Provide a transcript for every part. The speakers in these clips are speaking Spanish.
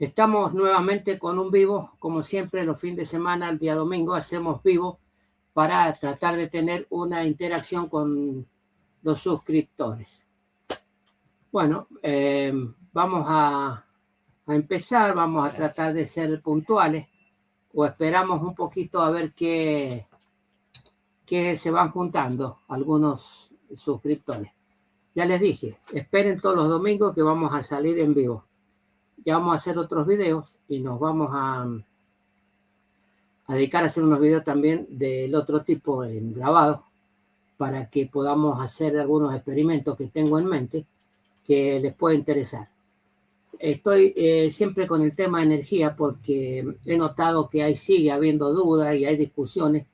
Estamos nuevamente con un vivo, como siempre los fines de semana, el día domingo hacemos vivo para tratar de tener una interacción con los suscriptores. Bueno, vamos a empezar, vamos a tratar de ser puntuales o esperamos un poquito a ver qué se van juntando algunos suscriptores. Ya les dije, esperen todos los domingos que vamos a salir en vivo. Ya vamos a hacer otros videos y nos vamos a dedicar a hacer unos videos también del otro tipo en grabado para que podamos hacer algunos experimentos que tengo en mente que les puede interesar. Estoy siempre con el tema de energía porque he notado que sigue habiendo dudas y hay discusiones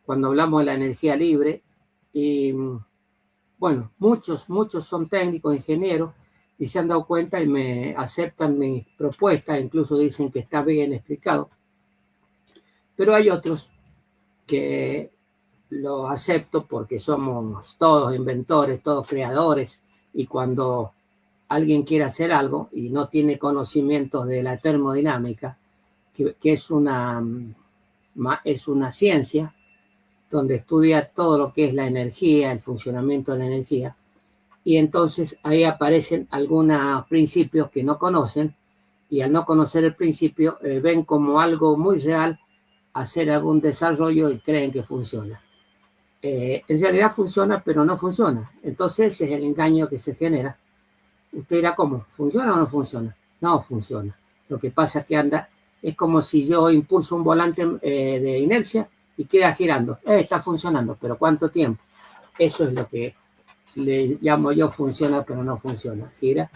cuando hablamos de la energía libre y bueno, muchos son técnicos, ingenieros y se han dado cuenta y me aceptan mis propuestas, incluso dicen que está bien explicado. Pero hay otros que lo acepto porque somos todos inventores, todos creadores, y cuando alguien quiere hacer algo y no tiene conocimientos de la termodinámica, que es una ciencia donde estudia todo lo que es la energía, el funcionamiento de la energía, y entonces ahí aparecen algunos principios que no conocen, y al no conocer el principio ven como algo muy real hacer algún desarrollo y creen que funciona. En realidad funciona, pero no funciona. Entonces ese es el engaño que se genera. Usted dirá, ¿cómo? ¿Funciona o no funciona? No funciona. Lo que pasa es que es como si yo impulso un volante de inercia y queda girando. Está funcionando, pero ¿cuánto tiempo? Eso es lo que le llamo yo funciona, pero no funciona. Gira,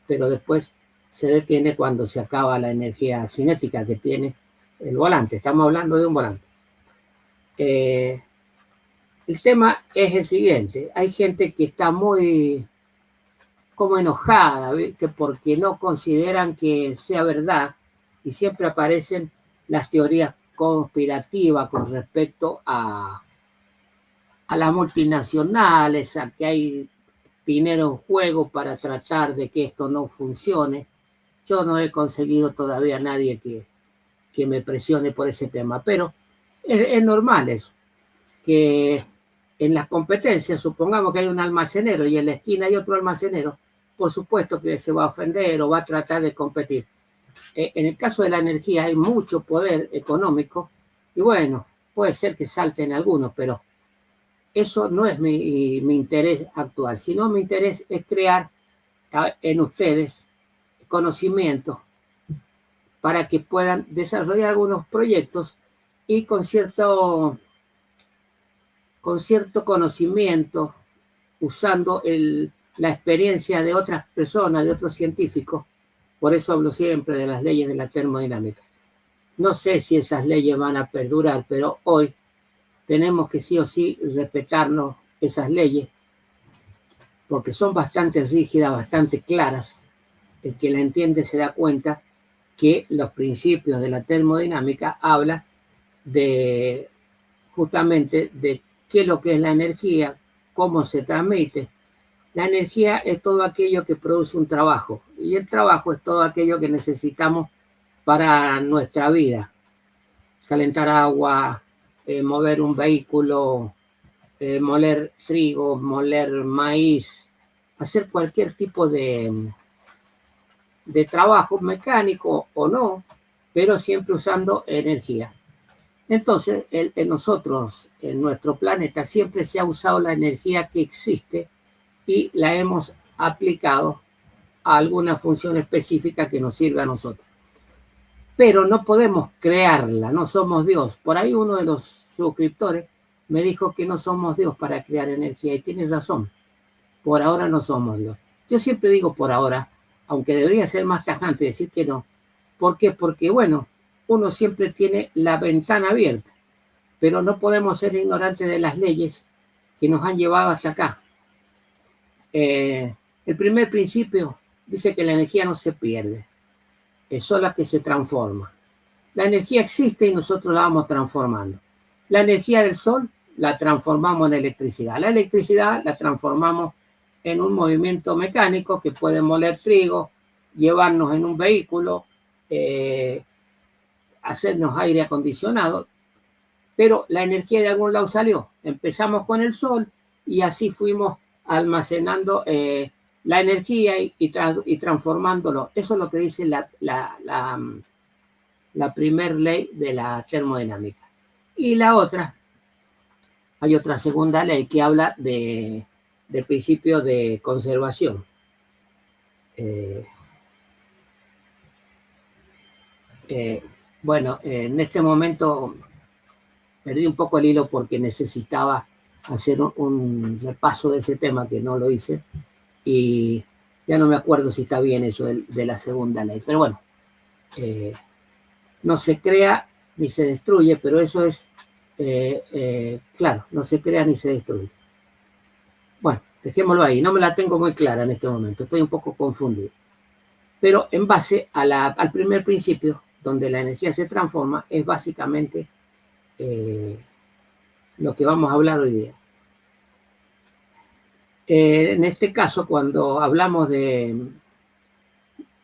pero después se detiene cuando se acaba la energía cinética que tiene el volante. Estamos hablando de un volante. El tema es el siguiente. Hay gente que está muy como enojada, ¿viste? Porque no consideran que sea verdad y siempre aparecen las teorías conspirativas con respecto a las multinacionales, a que hay dinero en juego para tratar de que esto no funcione. Yo no he conseguido todavía a nadie que me presione por ese tema, pero es normal eso, que en las competencias, supongamos que hay un almacenero y en la esquina hay otro almacenero, por supuesto que se va a ofender o va a tratar de competir. En el caso de la energía hay mucho poder económico y bueno, puede ser que salten algunos, pero eso no es mi interés actual, sino mi interés es crear en ustedes conocimiento para que puedan desarrollar algunos proyectos y con cierto conocimiento, usando la experiencia de otras personas, de otros científicos. Por eso hablo siempre de las leyes de la termodinámica. No sé si esas leyes van a perdurar, pero hoy tenemos que sí o sí respetarnos esas leyes, porque son bastante rígidas, bastante claras. El que la entiende se da cuenta que los principios de la termodinámica hablan justamente de qué es lo que es la energía, cómo se transmite. La energía es todo aquello que produce un trabajo, y el trabajo es todo aquello que necesitamos para nuestra vida. Calentar agua, mover un vehículo, moler trigo, moler maíz, hacer cualquier tipo de trabajo mecánico o no, pero siempre usando energía. Entonces, nosotros, en nuestro planeta, siempre se ha usado la energía que existe y la hemos aplicado a alguna función específica que nos sirve a nosotros. Pero no podemos crearla, no somos Dios. Por ahí uno de los suscriptores me dijo que no somos Dios para crear energía y tiene razón. Por ahora no somos Dios. Yo siempre digo por ahora, aunque debería ser más tajante decir que no. ¿Por qué? Porque, bueno, uno siempre tiene la ventana abierta, pero no podemos ser ignorantes de las leyes que nos han llevado hasta acá. El primer principio dice que la energía no se pierde, es sola que se transforma. La energía existe y nosotros la vamos transformando. La energía del sol la transformamos en electricidad. La electricidad la transformamos en un movimiento mecánico que puede moler trigo, llevarnos en un vehículo, hacernos aire acondicionado, pero la energía de algún lado salió. Empezamos con el sol y así fuimos almacenando la energía y transformándolo. Eso es lo que dice la primer ley de la termodinámica. Y la otra, hay otra segunda ley que habla de principio de conservación. Bueno, en este momento perdí un poco el hilo porque necesitaba hacer un repaso de ese tema que no lo hice y ya no me acuerdo si está bien eso de la segunda ley, pero bueno, no se crea ni se destruye, pero eso es, claro, no se crea ni se destruye. Bueno, dejémoslo ahí, no me la tengo muy clara en este momento, estoy un poco confundido. Pero en base al primer principio, donde la energía se transforma, es básicamente lo que vamos a hablar hoy día. En este caso, cuando hablamos de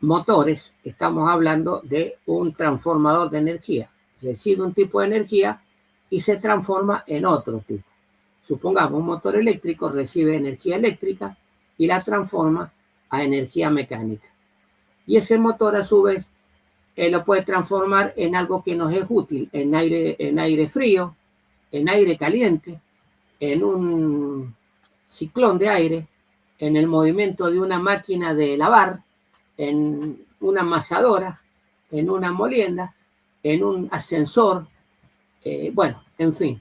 motores, estamos hablando de un transformador de energía. Recibe un tipo de energía y se transforma en otro tipo. Supongamos un motor eléctrico recibe energía eléctrica y la transforma a energía mecánica. Y ese motor a su vez lo puede transformar en algo que nos es útil, en aire frío, en aire caliente, en un ciclón de aire, en el movimiento de una máquina de lavar, en una amasadora, en una molienda, en un ascensor, bueno, en fin.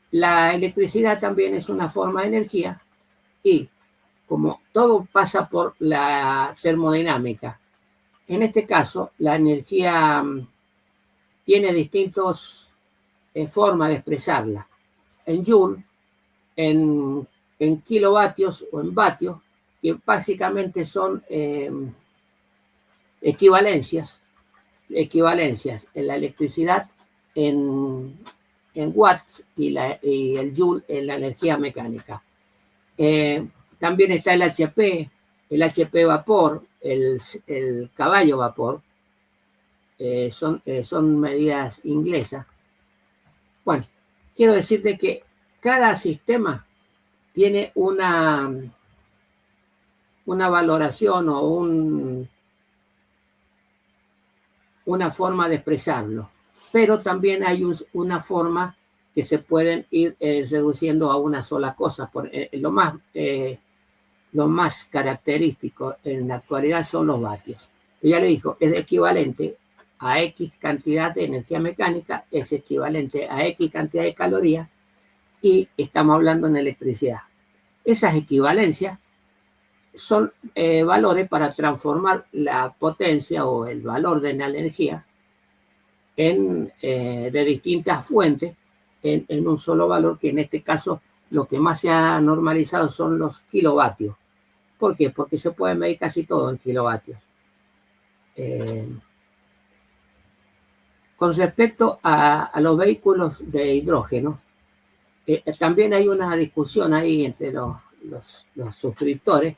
La electricidad también es una forma de energía y como todo pasa por la termodinámica, en este caso la energía tiene distintas formas de expresarla. En Joule, en kilovatios o en vatios, que básicamente son equivalencias en la electricidad en watts y el joule en la energía mecánica. También está el HP vapor, el caballo vapor, son medidas inglesas. Bueno, quiero decirte que cada sistema tiene una valoración o una forma de expresarlo, pero también hay una forma que se pueden ir reduciendo a una sola cosa. Lo más característico en la actualidad son los vatios. Ya le dijo, es equivalente a X cantidad de energía mecánica, es equivalente a X cantidad de calorías, y estamos hablando en electricidad. Esas equivalencias son valores para transformar la potencia o el valor de la energía de distintas fuentes en un solo valor, que en este caso lo que más se ha normalizado son los kilovatios. ¿Por qué? Porque se puede medir casi todo en kilovatios. Con respecto a los vehículos de hidrógeno, también hay una discusión ahí entre los suscriptores.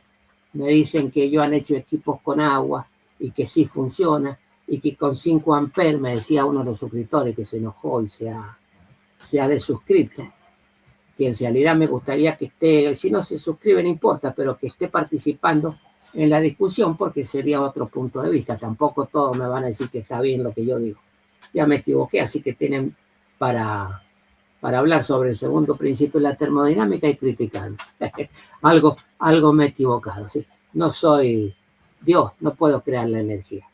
Me dicen que ellos han hecho equipos con agua y que sí funciona, y que con 5 amperes, me decía uno de los suscriptores que se enojó y se ha desuscrito, que en realidad me gustaría que esté, si no se suscribe no importa, pero que esté participando en la discusión, porque sería otro punto de vista. Tampoco todos me van a decir que está bien lo que yo digo. Ya me equivoqué, así que tienen para hablar sobre el segundo principio de la termodinámica y criticarme. algo me he equivocado, ¿sí? No soy Dios, no puedo crear la energía.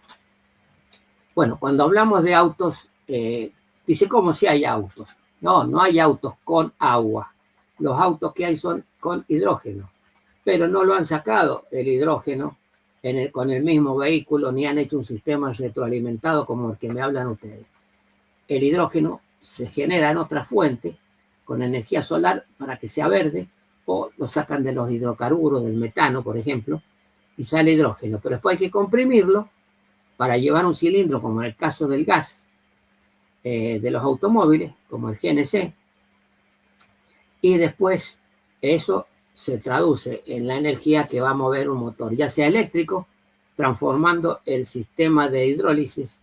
Bueno, cuando hablamos de autos, dice como si hay autos. No hay autos con agua. Los autos que hay son con hidrógeno, pero no lo han sacado el hidrógeno con el mismo vehículo, ni han hecho un sistema retroalimentado como el que me hablan ustedes. El hidrógeno se genera en otra fuente con energía solar para que sea verde, o lo sacan de los hidrocarburos, del metano, por ejemplo, y sale hidrógeno. Pero después hay que comprimirlo para llevar un cilindro, como en el caso del gas de los automóviles, como el GNC, y después eso se traduce en la energía que va a mover un motor, ya sea eléctrico, transformando el sistema de hidrólisis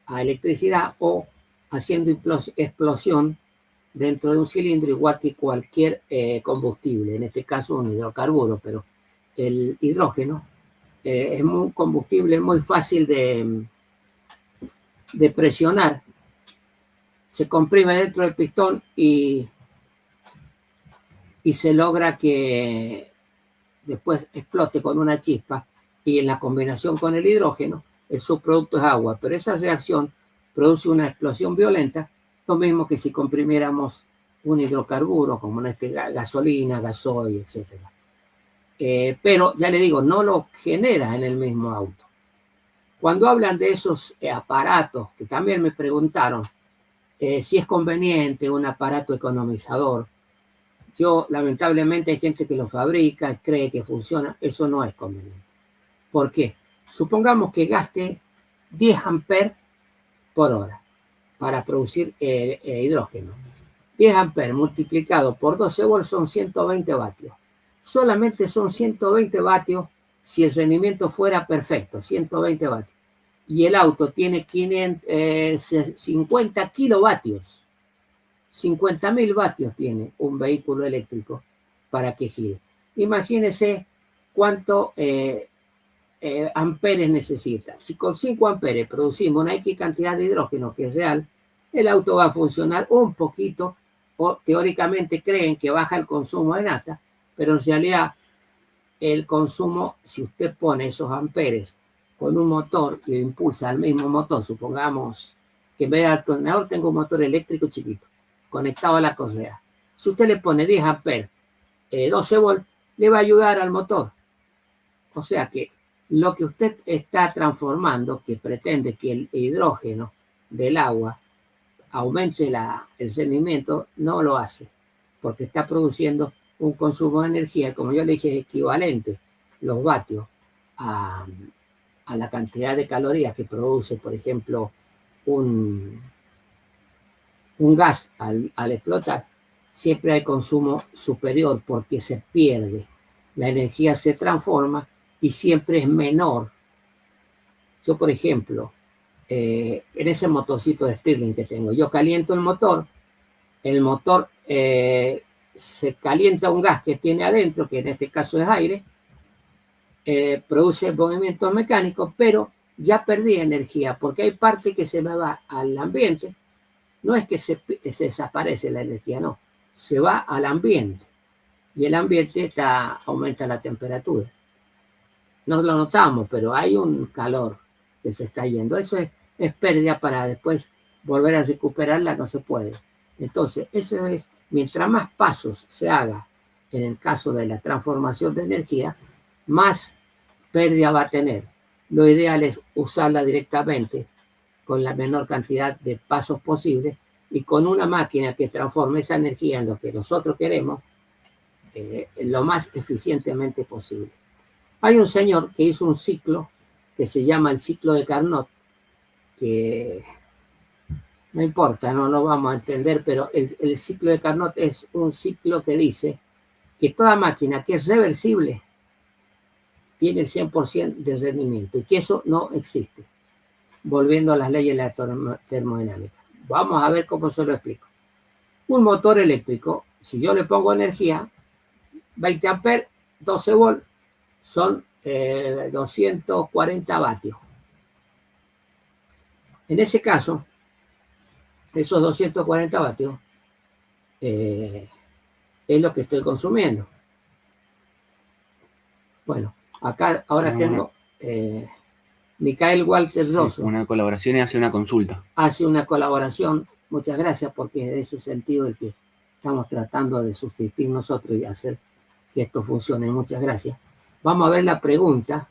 a electricidad o haciendo explosión dentro de un cilindro, igual que cualquier combustible, en este caso un hidrocarburo, pero el hidrógeno es un combustible muy fácil de presionar. Se comprime dentro del pistón y se logra que después explote con una chispa, y en la combinación con el hidrógeno, el subproducto es agua, pero esa reacción produce una explosión violenta, lo mismo que si comprimiéramos un hidrocarburo, como en este gasolina, gasoil, etc. Pero ya le digo, no lo genera en el mismo auto. Cuando hablan de esos aparatos, que también me preguntaron si es conveniente un aparato economizador, yo, lamentablemente, hay gente que lo fabrica, cree que funciona. Eso no es conveniente. ¿Por qué? Supongamos que gaste 10 amperes por hora para producir hidrógeno. 10 amperes multiplicado por 12 volts son 120 vatios. Solamente son 120 vatios si el rendimiento fuera perfecto, 120 vatios. Y el auto tiene 50 kilovatios. 50.000 vatios tiene un vehículo eléctrico para que gire. Imagínese cuánto amperes necesita. Si con 5 amperes producimos una X cantidad de hidrógeno que es real, el auto va a funcionar un poquito, o teóricamente creen que baja el consumo de nafta, pero en realidad el consumo, si usted pone esos amperes con un motor y impulsa al mismo motor, supongamos que en vez de alternador tengo un motor eléctrico chiquito conectado a la correa. Si usted le pone 10 amperes, 12 volts, le va a ayudar al motor. O sea que lo que usted está transformando, que pretende que el hidrógeno del agua aumente el rendimiento, no lo hace, porque está produciendo un consumo de energía, como yo le dije, equivalente los vatios a la cantidad de calorías que produce, por ejemplo, un gas al explotar. Siempre hay consumo superior porque se pierde. La energía se transforma y siempre es menor. Yo, por ejemplo, en ese motorcito de Stirling que tengo, yo caliento el motor se calienta un gas que tiene adentro, que en este caso es aire, produce movimientos mecánicos, pero ya perdí energía porque hay parte que se me va al ambiente. No es que se desaparece la energía, no, se va al ambiente y el ambiente aumenta la temperatura. No lo notamos, pero hay un calor que se está yendo. Eso es pérdida, para después volver a recuperarla, no se puede. Entonces, eso es, mientras más pasos se haga en el caso de la transformación de energía, más pérdida va a tener. Lo ideal es usarla directamente con la menor cantidad de pasos posible y con una máquina que transforme esa energía en lo que nosotros queremos lo más eficientemente posible. Hay un señor que hizo un ciclo que se llama el ciclo de Carnot, que no importa, no lo vamos a entender, pero el ciclo de Carnot es un ciclo que dice que toda máquina que es reversible tiene el 100% de rendimiento y que eso no existe, volviendo a las leyes de la termodinámica. Vamos a ver cómo se lo explico. Un motor eléctrico, si yo le pongo energía, 20 amperes, 12 volts, son 240 vatios. En ese caso, esos 240 vatios es lo que estoy consumiendo. Bueno, acá ahora tengo Michael Walter Rosso. Una colaboración y hace una consulta. Hace una colaboración. Muchas gracias, porque es de ese sentido el que estamos tratando de sustituir nosotros y hacer que esto funcione. Muchas gracias. Vamos a ver la pregunta.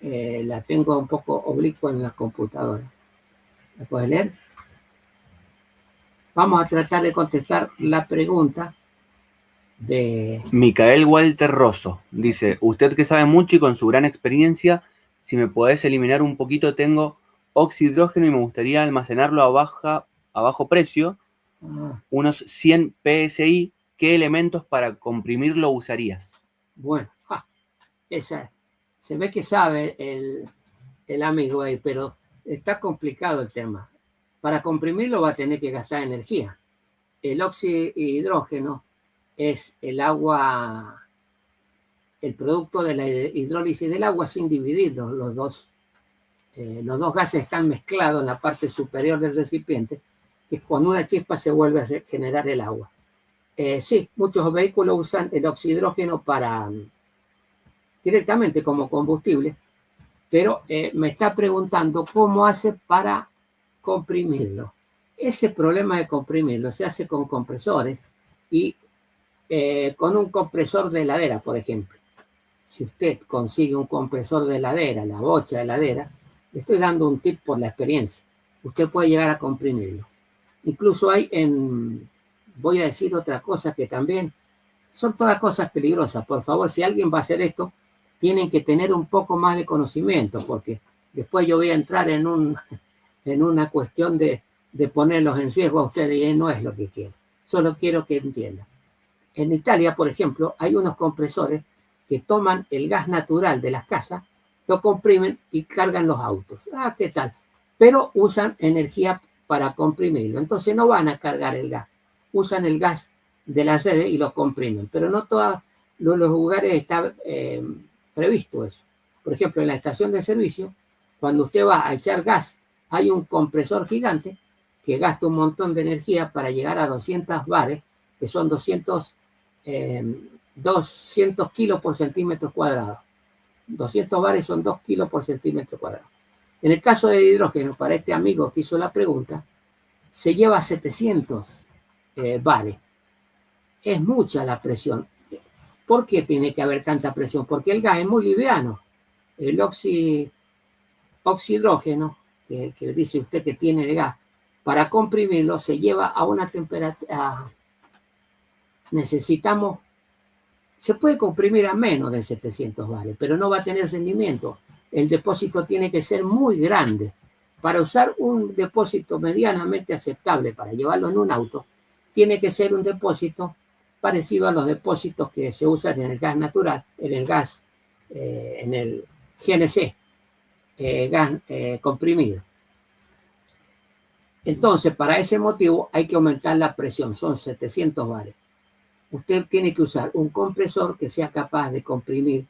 La tengo un poco oblicua en la computadora. ¿La puedes leer? Vamos a tratar de contestar la pregunta de Michael Walter Rosso. Dice, usted que sabe mucho y con su gran experiencia, si me podés eliminar un poquito, tengo oxihidrógeno y me gustaría almacenarlo a bajo precio, unos 100 PSI. ¿Qué elementos para comprimirlo usarías? Bueno, esa se ve que sabe el amigo ahí, pero está complicado el tema. Para comprimirlo va a tener que gastar energía. El oxihidrógeno es el agua, el producto de la hidrólisis del agua sin dividirlos. Los dos gases están mezclados en la parte superior del recipiente, que es cuando una chispa se vuelve a generar el agua. Sí, muchos vehículos usan el oxihidrógeno directamente como combustible, pero me está preguntando cómo hace para comprimirlo. Ese problema de comprimirlo se hace con compresores y con un compresor de heladera, por ejemplo. Si usted consigue un compresor de heladera, la bocha de heladera, le estoy dando un tip por la experiencia. Usted puede llegar a comprimirlo. Incluso voy a decir otra cosa que también son todas cosas peligrosas. Por favor, si alguien va a hacer esto, tienen que tener un poco más de conocimiento, porque después yo voy a entrar en una cuestión de ponerlos en riesgo a ustedes y no es lo que quiero. Solo quiero que entiendan. En Italia, por ejemplo, hay unos compresores que toman el gas natural de las casas, lo comprimen y cargan los autos. Ah, ¿qué tal? Pero usan energía para comprimirlo. Entonces no van a cargar el gas. Usan el gas de las redes y lo comprimen. Pero no todos los lugares está previsto eso. Por ejemplo, en la estación de servicio, cuando usted va a echar gas, hay un compresor gigante que gasta un montón de energía para llegar a 200 bares, que son 200 kilos por centímetro cuadrado. 200 bares son 2 kilos por centímetro cuadrado. En el caso del hidrógeno, para este amigo que hizo la pregunta, se lleva 700 bares. Es mucha la presión. ¿Por qué tiene que haber tanta presión? Porque el gas es muy liviano. El oxihidrógeno, que dice usted que tiene el gas, para comprimirlo se lleva a una temperatura. Se puede comprimir a menos de 700 bares, pero no va a tener rendimiento. El depósito tiene que ser muy grande. Para usar un depósito medianamente aceptable para llevarlo en un auto, tiene que ser un depósito parecido a los depósitos que se usan en el gas natural, en el GNC, gas comprimido. Entonces, para ese motivo hay que aumentar la presión, son 700 bares. Usted tiene que usar un compresor que sea capaz de comprimir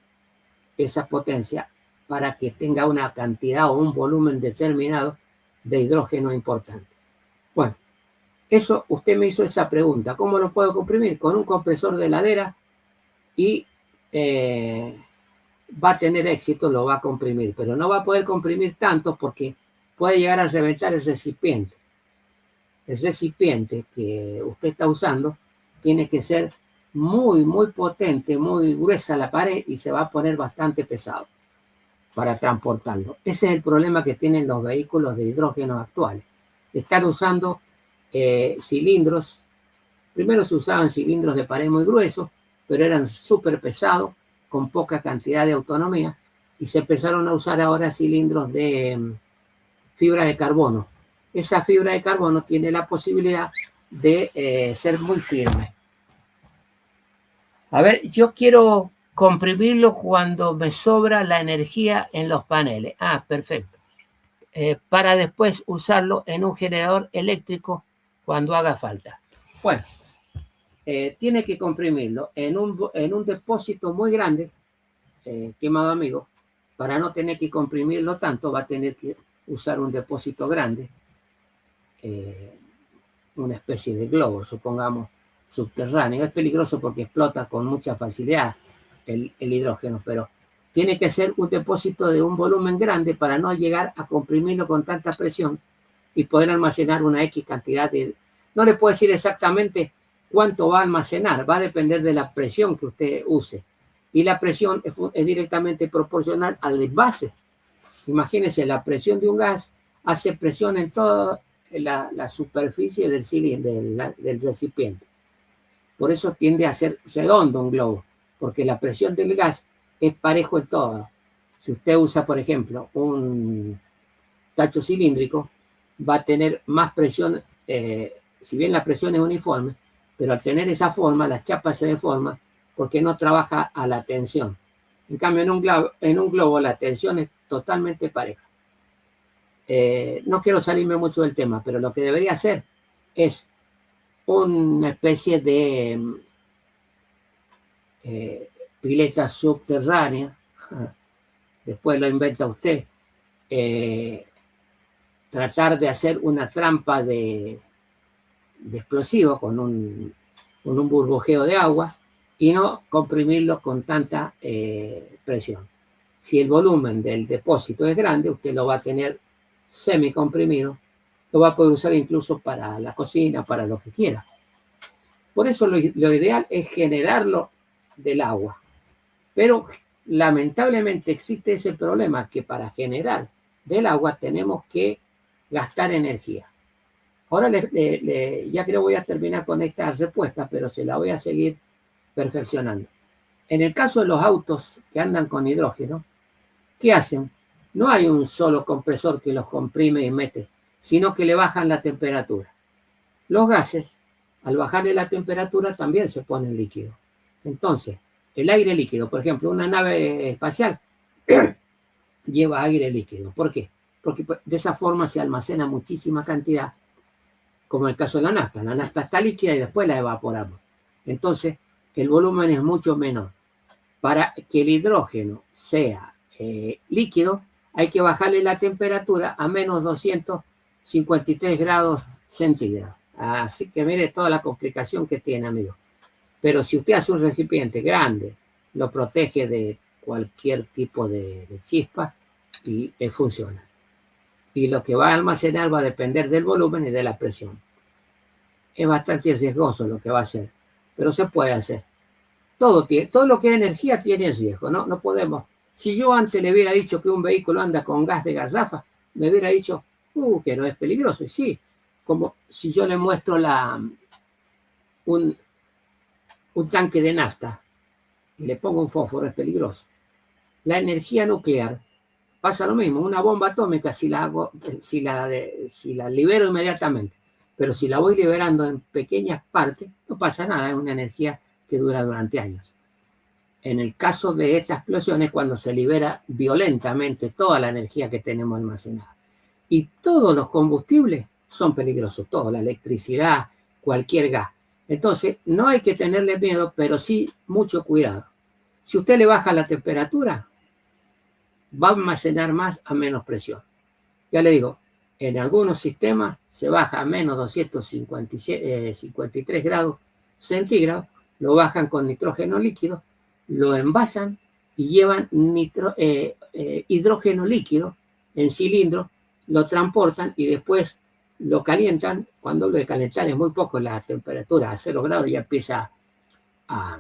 esa potencia para que tenga una cantidad o un volumen determinado de hidrógeno importante. Bueno, usted me hizo esa pregunta. ¿Cómo lo puedo comprimir? Con un compresor de heladera y va a tener éxito, lo va a comprimir, pero no va a poder comprimir tanto porque puede llegar a reventar el recipiente. El recipiente que usted está usando tiene que ser muy, muy potente, muy gruesa la pared y se va a poner bastante pesado para transportarlo. Ese es el problema que tienen los vehículos de hidrógeno actuales. Están usando cilindros. Primero se usaban cilindros de pared muy gruesos, pero eran súper pesados, con poca cantidad de autonomía, y se empezaron a usar ahora cilindros de fibra de carbono. Esa fibra de carbono tiene la posibilidad de ser muy firme. A ver, yo quiero comprimirlo cuando me sobra la energía en los paneles. Ah, perfecto. Para después usarlo en un generador eléctrico cuando haga falta. Bueno, tiene que comprimirlo en un depósito muy grande, estimado amigo. Para no tener que comprimirlo tanto, va a tener que usar un depósito grande, una especie de globo, supongamos, subterráneo. Es peligroso porque explota con mucha facilidad el hidrógeno, pero tiene que ser un depósito de un volumen grande para no llegar a comprimirlo con tanta presión y poder almacenar una X cantidad de... No le puedo decir exactamente cuánto va a almacenar, va a depender de la presión que usted use. Y la presión es directamente proporcional al envase. Imagínense, la presión de un gas hace presión en toda la superficie del cilindro, del recipiente. Por eso tiende a ser redondo un globo, porque la presión del gas es parejo en todo. Si usted usa, por ejemplo, un tacho cilíndrico, va a tener más presión, si bien la presión es uniforme, pero al tener esa forma, las chapas se deforman porque no trabaja a la tensión. En cambio, en un globo la tensión es totalmente pareja. No quiero salirme mucho del tema, pero lo que debería hacer es una especie de pileta subterránea, después lo inventa usted, tratar de hacer una trampa de explosivo con un burbujeo de agua y no comprimirlo con tanta presión. Si el volumen del depósito es grande, usted lo va a tener semicomprimido, lo va a poder usar incluso para la cocina, para lo que quiera. Por eso lo ideal es generarlo del agua. Pero lamentablemente existe ese problema que para generar del agua tenemos que gastar energía. Ahora ya creo voy a terminar con esta respuesta, pero se la voy a seguir perfeccionando. En el caso de los autos que andan con hidrógeno, ¿qué hacen? No hay un solo compresor que los comprime y mete, sino que le bajan la temperatura. Los gases, al bajarle la temperatura, también se ponen líquidos. Entonces, el aire líquido, por ejemplo, una nave espacial lleva aire líquido. ¿Por qué? Porque de esa forma se almacena muchísima cantidad, como en el caso de la nafta. La nafta está líquida y después la evaporamos. Entonces, el volumen es mucho menor. Para que el hidrógeno sea líquido, hay que bajarle la temperatura a menos 253 grados centígrados. Así que mire toda la complicación que tiene, amigo. Pero si usted hace un recipiente grande, lo protege de cualquier tipo de chispa y funciona. Y lo que va a almacenar va a depender del volumen y de la presión. Es bastante riesgoso lo que va a hacer, pero se puede hacer. Todo lo que es energía tiene riesgo, ¿no? No podemos. Si yo antes le hubiera dicho que un vehículo anda con gas de garrafa, me hubiera dicho, que no es peligroso. Y sí, como si yo le muestro un tanque de nafta y le pongo un fósforo, es peligroso. La energía nuclear pasa lo mismo. Una bomba atómica, si la libero inmediatamente, pero si la voy liberando en pequeñas partes, no pasa nada, es una energía que dura durante años. En el caso de estas explosiones, cuando se libera violentamente toda la energía que tenemos almacenada. Y todos los combustibles son peligrosos, todo, la electricidad, cualquier gas. Entonces, no hay que tenerle miedo, pero sí mucho cuidado. Si usted le baja la temperatura, va a almacenar más a menos presión. Ya le digo, en algunos sistemas se baja a menos 253 grados centígrados, lo bajan con nitrógeno líquido, lo envasan y llevan hidrógeno líquido en cilindro, lo transportan y después lo calientan. Cuando lo de calentar es muy poco, la temperatura a 0 grados ya empieza a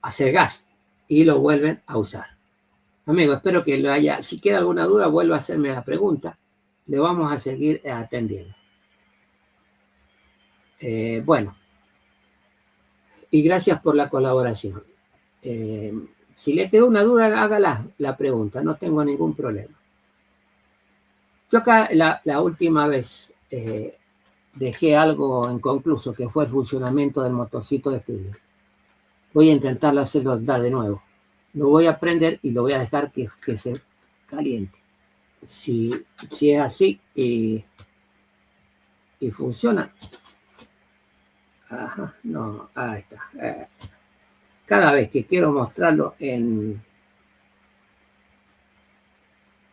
hacer gas y lo vuelven a usar. Amigo, espero que lo haya. Si queda alguna duda, vuelva a hacerme la pregunta. Le vamos a seguir atendiendo. Bueno, y gracias por la colaboración. Si le quedó una duda, hágala la pregunta, no tengo ningún problema. Yo acá la última vez dejé algo inconcluso, que fue el funcionamiento del motorcito de Stirling. Voy a intentarlo hacerlo andar de nuevo. Lo voy a prender y lo voy a dejar que se caliente. Si es así y funciona. Ajá, no, ahí está. Cada vez que quiero mostrarlo en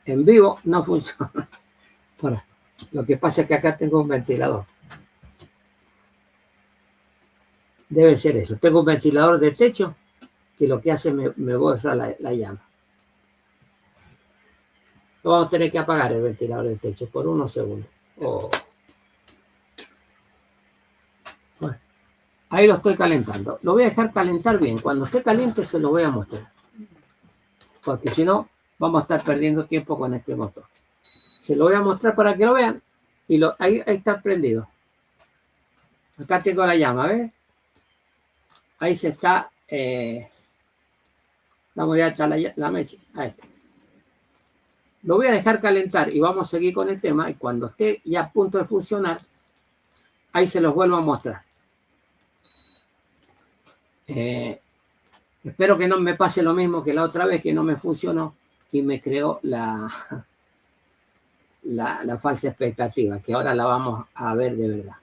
vivo, no funciona. Bueno, lo que pasa es que acá tengo un ventilador. Debe ser eso. Tengo un ventilador de techo que lo que hace me borra la llama. Lo vamos a tener que apagar el ventilador de techo por unos segundos. Bueno, ahí lo estoy calentando. Lo voy a dejar calentar bien. Cuando esté caliente se lo voy a mostrar. Porque si no, vamos a estar perdiendo tiempo con este motor. Se lo voy a mostrar para que lo vean. Y ahí está prendido. Acá tengo la llama, ¿ves? Ahí se está. Vamos ya está la mecha. Ahí está. Lo voy a dejar calentar y vamos a seguir con el tema. Y cuando esté ya a punto de funcionar, ahí se los vuelvo a mostrar. Espero que no me pase lo mismo que la otra vez, que no me funcionó y me creó la falsa expectativa, que ahora la vamos a ver de verdad.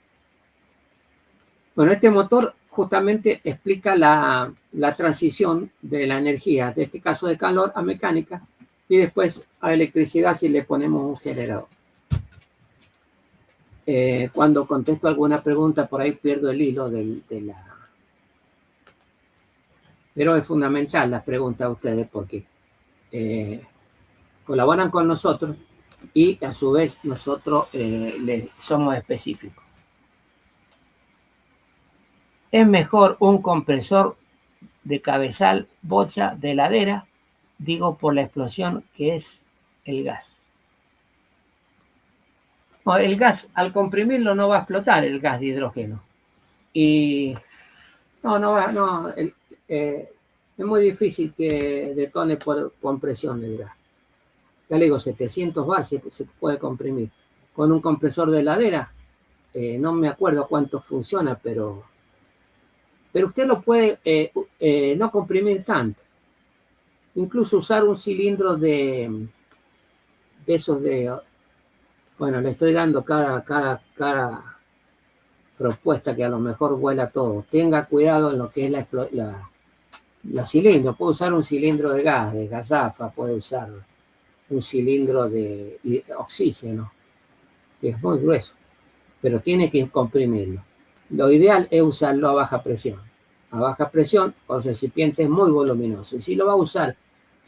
Bueno, este motor justamente explica la transición de la energía, de este caso de calor a mecánica, y después a electricidad si le ponemos un generador. Cuando contesto alguna pregunta, por ahí pierdo el hilo de la... Pero es fundamental las preguntas a ustedes porque colaboran con nosotros y a su vez nosotros les somos específicos. Es mejor un compresor de cabezal, bocha, de heladera, digo por la explosión que es el gas. No, el gas, al comprimirlo no va a explotar el gas de hidrógeno. Y es muy difícil que detone por compresión el gas. Ya le digo, 700 bar se puede comprimir. Con un compresor de heladera, no me acuerdo cuánto funciona, pero usted lo puede no comprimir tanto. Incluso usar un cilindro de esos de... Bueno, le estoy dando cada propuesta que a lo mejor vuela todo. Tenga cuidado en lo que es la cilindro. Puede usar un cilindro de gas, de gasafa, puede usar un cilindro de oxígeno, que es muy grueso, pero tiene que comprimirlo. Lo ideal es usarlo a baja presión. A baja presión con recipientes muy voluminosos. Y si lo va a usar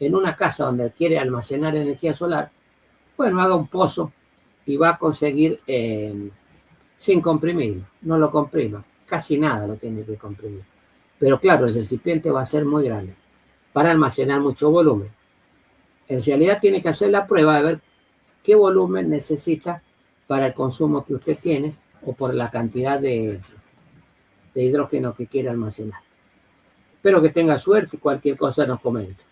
en una casa donde quiere almacenar energía solar, bueno, haga un pozo y va a conseguir sin comprimirlo. No lo comprima. Casi nada lo tiene que comprimir. Pero claro, el recipiente va a ser muy grande para almacenar mucho volumen. En realidad tiene que hacer la prueba de ver qué volumen necesita para el consumo que usted tiene o por la cantidad de hidrógeno que quiere almacenar. Espero que tenga suerte y cualquier cosa nos comente.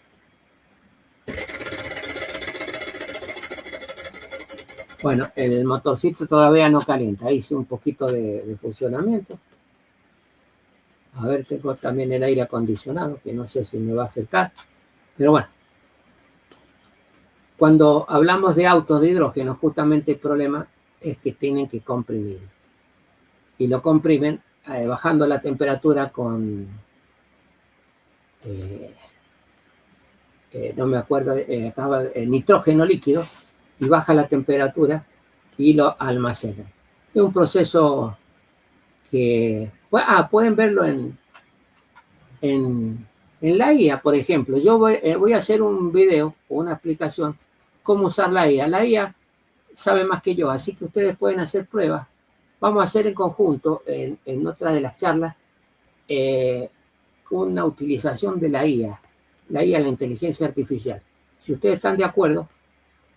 Bueno, el motorcito todavía no calienta. Hice un poquito de funcionamiento. A ver, tengo también el aire acondicionado, que no sé si me va a afectar. Pero bueno, cuando hablamos de autos de hidrógeno, justamente el problema es que tienen que comprimir. Y lo comprimen bajando la temperatura con... no me acuerdo, nitrógeno líquido, y baja la temperatura y lo almacenan. Es un proceso que... pueden verlo en la IA, por ejemplo. Yo voy a hacer un video o una explicación cómo usar la IA. La IA sabe más que yo, así que ustedes pueden hacer pruebas. Vamos a hacer en conjunto, en otra de las charlas, una utilización de la IA, la inteligencia artificial. Si ustedes están de acuerdo,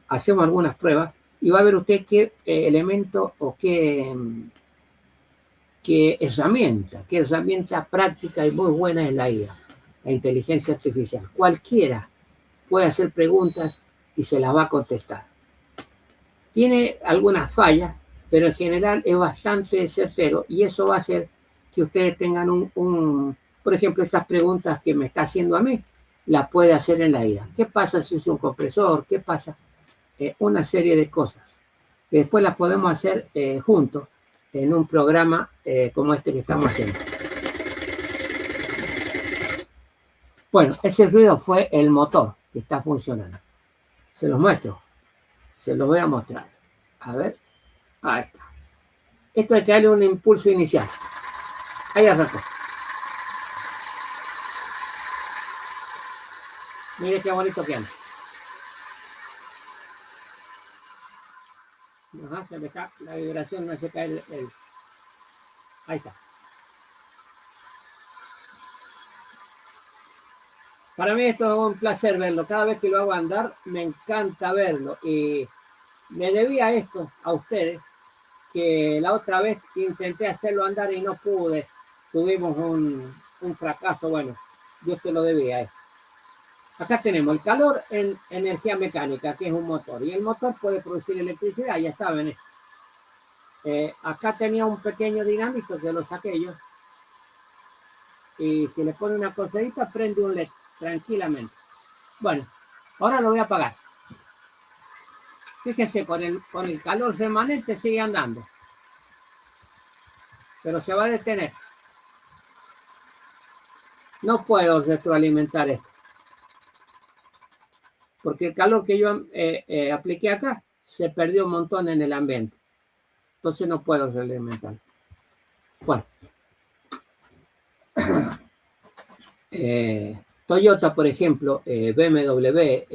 hacemos algunas pruebas y va a ver usted qué elemento o qué herramienta práctica y muy buena es la IA, la inteligencia artificial. Cualquiera puede hacer preguntas y se las va a contestar. Tiene algunas fallas, pero en general es bastante certero y eso va a hacer que ustedes tengan por ejemplo, estas preguntas que me está haciendo a mí, las puede hacer en la IA. ¿Qué pasa si uso un compresor? ¿Qué pasa? Una serie de cosas que después las podemos hacer juntos en un programa como este que estamos haciendo. Bueno, ese ruido fue el motor que está funcionando. Se los muestro. Se los voy a mostrar. A ver. Ahí está. Esto hay que darle un impulso inicial. Ahí arrancó. Mire qué bonito que anda. Ajá, se me cae la vibración, no se cae el... Ahí está. Para mí esto es un placer verlo. Cada vez que lo hago andar, me encanta verlo. Y me debía esto a ustedes, que la otra vez intenté hacerlo andar y no pude. Tuvimos un fracaso. Bueno, yo se lo debía a esto. Acá tenemos el calor en energía mecánica, que es un motor. Y el motor puede producir electricidad, ya saben. Acá tenía un pequeño dinámico que lo saqué yo. y si le pone una cosadita, prende un LED tranquilamente. Bueno, ahora lo voy a apagar. Fíjense, con el calor remanente sigue andando, pero se va a detener. No puedo retroalimentar esto, porque el calor que yo apliqué acá se perdió un montón en el ambiente. Entonces no puedo retroalimentar. Bueno. Toyota, por ejemplo, BMW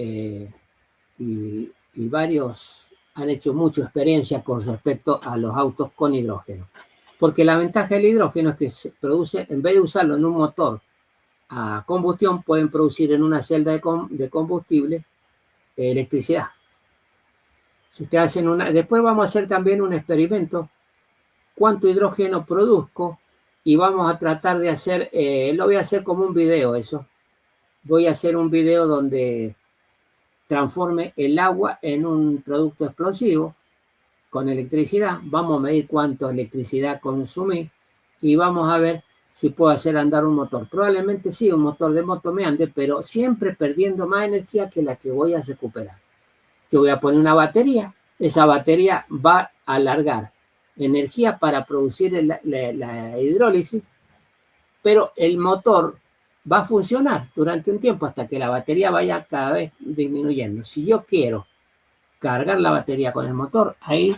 y varios han hecho mucha experiencia con respecto a los autos con hidrógeno. Porque la ventaja del hidrógeno es que se produce, en vez de usarlo en un motor a combustión, pueden producir en una celda de combustible electricidad. Si ustedes hacen después vamos a hacer también un experimento, cuánto hidrógeno produzco, y vamos a tratar de hacer, lo voy a hacer como un video eso. Voy a hacer un video donde transforme el agua en un producto explosivo con electricidad. Vamos a medir cuánto electricidad consumí y vamos a ver si puedo hacer andar un motor. Probablemente sí, un motor de moto me ande, pero siempre perdiendo más energía que la que voy a recuperar. Yo voy a poner una batería, esa batería va a alargar energía para producir la hidrólisis, pero el motor va a funcionar durante un tiempo hasta que la batería vaya cada vez disminuyendo. Si yo quiero cargar la batería con el motor, ahí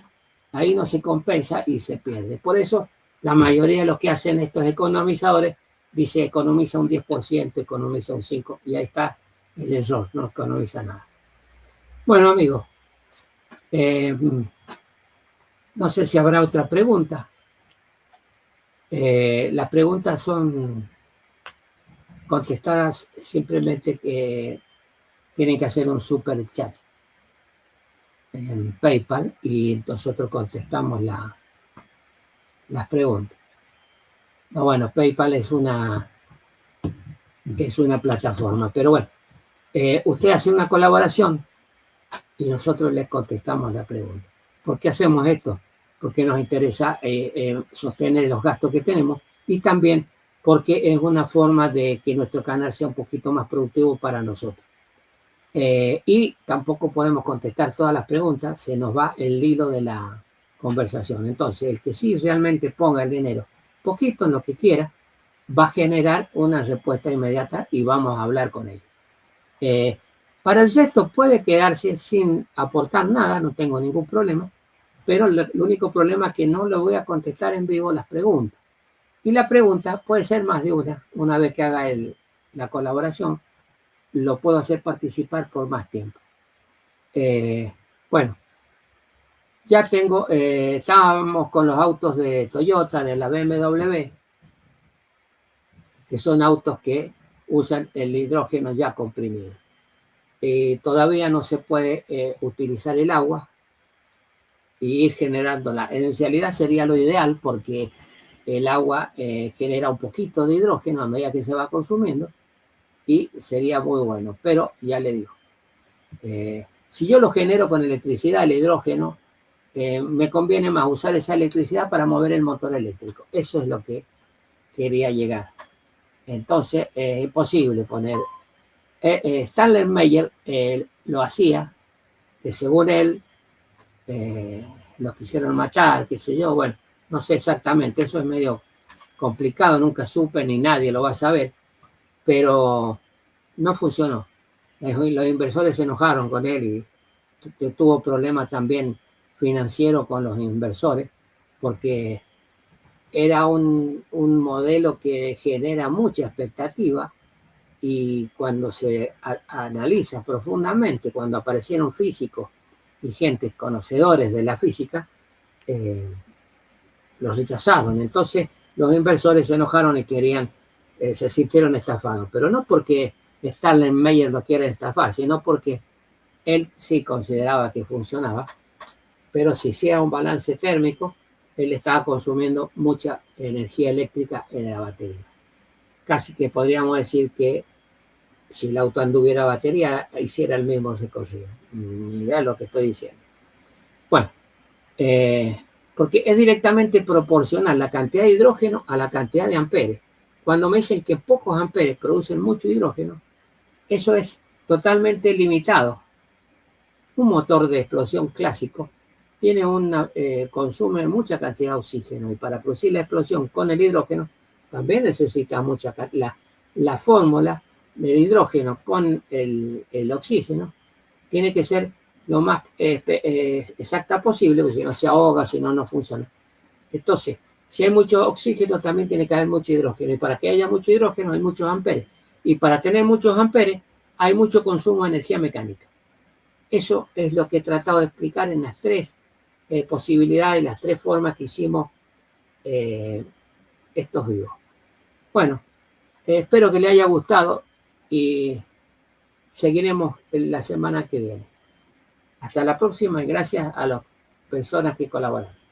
no se compensa y se pierde. Por eso la mayoría de los que hacen estos economizadores dice economiza un 10%, economiza un 5%, y ahí está el error, no economiza nada. Bueno, amigos, no sé si habrá otra pregunta. Las preguntas son contestadas, simplemente que tienen que hacer un super chat en PayPal y nosotros contestamos las preguntas. No, bueno, PayPal es una plataforma, pero bueno, usted hace una colaboración y nosotros les contestamos la pregunta. ¿Por qué hacemos esto? Porque nos interesa sostener los gastos que tenemos y también porque es una forma de que nuestro canal sea un poquito más productivo para nosotros. Y tampoco podemos contestar todas las preguntas, se nos va el hilo de la conversación. Entonces, el que sí realmente ponga el dinero poquito en lo que quiera, va a generar una respuesta inmediata y vamos a hablar con ellos. Para el resto puede quedarse sin aportar nada, no tengo ningún problema, pero el único problema es que no le voy a contestar en vivo las preguntas. Y la pregunta puede ser más de una vez que haga la colaboración, lo puedo hacer participar por más tiempo. Bueno, ya estábamos con los autos de Toyota, de la BMW, que son autos que usan el hidrógeno ya comprimido. Todavía no se puede utilizar el agua y ir generándola. En realidad sería lo ideal porque el agua genera un poquito de hidrógeno a medida que se va consumiendo y sería muy bueno, pero ya le digo, si yo lo genero con electricidad, el hidrógeno, me conviene más usar esa electricidad para mover el motor eléctrico. Eso es lo que quería llegar. Entonces es imposible poner. Stanley Meyer lo hacía, que según él lo quisieron matar, qué sé yo, bueno, no sé exactamente, eso es medio complicado, nunca supe ni nadie lo va a saber, pero no funcionó. Los inversores se enojaron con él y tuvo problemas también financieros con los inversores, porque era un modelo que genera mucha expectativa y cuando se analiza profundamente, cuando aparecieron físicos y gente conocedores de la física, los rechazaron. Entonces los inversores se enojaron y se sintieron estafados, pero no porque Stanley Meyer lo quiere estafar, sino porque él sí consideraba que funcionaba, pero si hacía un balance térmico, él estaba consumiendo mucha energía eléctrica en la batería. Casi que podríamos decir que si el auto anduviera batería, hiciera el mismo recorrido. Mirá lo que estoy diciendo. Bueno, porque es directamente proporcional la cantidad de hidrógeno a la cantidad de amperes. Cuando me dicen que pocos amperes producen mucho hidrógeno, eso es totalmente limitado. Un motor de explosión clásico tiene consume mucha cantidad de oxígeno, y para producir la explosión con el hidrógeno también necesita mucha la fórmula del hidrógeno con el oxígeno tiene que ser lo más exacta posible, porque si no se ahoga, si no, no funciona. Entonces, si hay mucho oxígeno, también tiene que haber mucho hidrógeno. Y para que haya mucho hidrógeno, hay muchos amperes. Y para tener muchos amperes, hay mucho consumo de energía mecánica. Eso es lo que he tratado de explicar en las tres posibilidades, las tres formas que hicimos estos videos. Bueno, espero que les haya gustado y seguiremos la semana que viene. Hasta la próxima y gracias a las personas que colaboran.